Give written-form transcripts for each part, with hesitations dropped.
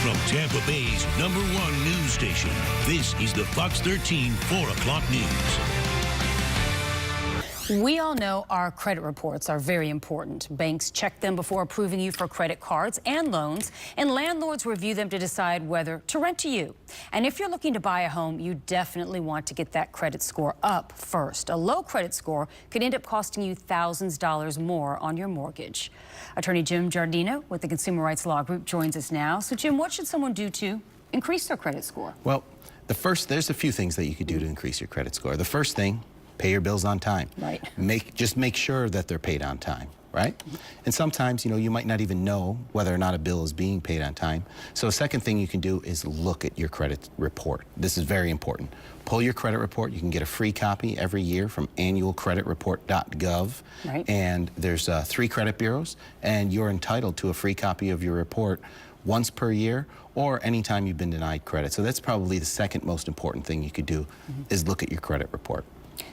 From Tampa Bay's #1 news station, this is the Fox 13 4 o'clock news. We all know our credit reports are very important. Banks check them before approving you for credit cards and loans, and landlords review them to decide whether to rent to you. And if you're looking to buy a home, you definitely want to get that credit score up first. A low credit score could end up costing you thousands of dollars more on your mortgage. Attorney Jim Giardina with the Consumer Rights Law Group joins us now. So Jim, what should someone do to increase their credit score? Well, there's a few things that you could do to increase your credit score. The first thing, pay your bills on time. Right. Just make sure that they're paid on time, right? And sometimes, you might not even know whether or not a bill is being paid on time. So a second thing you can do is look at your credit report. This is very important. Pull your credit report. You can get a free copy every year from annualcreditreport.gov. Right. And there's 3 credit bureaus, and you're entitled to a free copy of your report once per year or anytime you've been denied credit. So that's probably the second most important thing you could do is look at your credit report.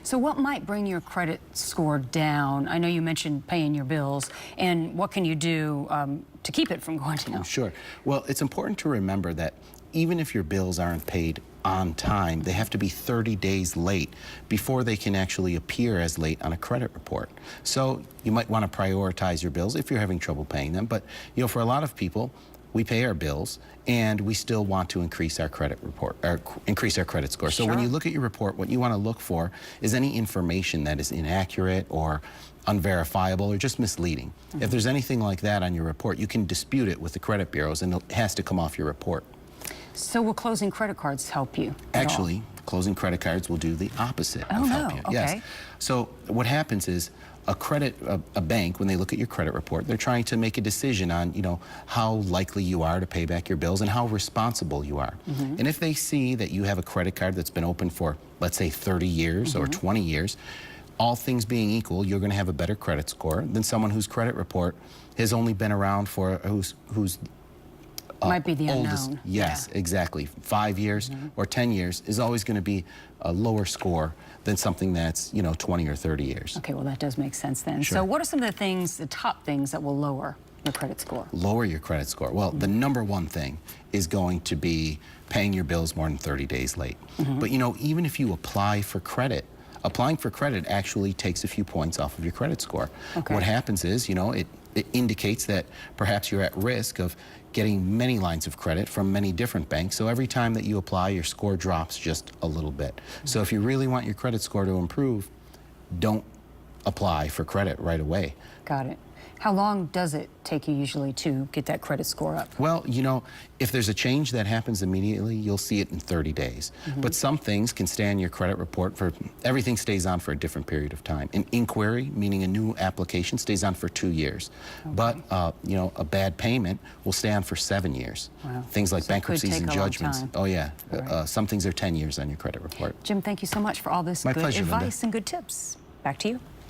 So what might bring your credit score down? I know you mentioned paying your bills, and what can you do to keep it from going down? Sure. Well, it's important to remember that even if your bills aren't paid on time, they have to be 30 days late before they can actually appear as late on a credit report. So you might want to prioritize your bills if you're having trouble paying them. But, for a lot of people, we pay our bills and we still want to increase our credit report, or increase our credit score. Sure. So when you look at your report, what you want to look for is any information that is inaccurate or unverifiable or just misleading. If there's anything like that on your report, you can dispute it with the credit bureaus and it has to come off your report. So will closing credit cards help you? Actually, closing credit cards will do the opposite of help you. Okay. Yes. So what happens is a bank, when they look at your credit report, they're trying to make a decision on, how likely you are to pay back your bills and how responsible you are. And if they see that you have a credit card that's been open for, let's say, 30 years or 20 years, all things being equal, you're going to have a better credit score than someone whose credit report has only been around for, who's might be the oldest, unknown. yes, yeah. Exactly. 5 years or 10 years is always going to be a lower score than something that's, 20 or 30 years. Okay, well, that does make sense then. Sure. So what are some of the things, the top things that will lower your credit score? Lower your credit score. Well, the #1 thing is going to be paying your bills more than 30 days late. But, even if you apply for credit, applying for credit actually takes a few points off of your credit score. Okay. What happens is, it indicates that perhaps you're at risk of getting many lines of credit from many different banks. So every time that you apply, your score drops just a little bit. So if you really want your credit score to improve, don't apply for credit right away. Got it. How long does it take you usually to get that credit score up? Well, if there's a change that happens immediately, you'll see it in 30 days. But some things can stay on your credit report everything stays on for a different period of time. An inquiry, meaning a new application, stays on for 2 years. Okay. But, a bad payment will stay on for 7 years. Wow. Things like So bankruptcies and judgments. Oh, yeah. Right. Some things are 10 years on your credit report. Jim, thank you so much for all this My good pleasure, advice Linda. and good tips. Back to you.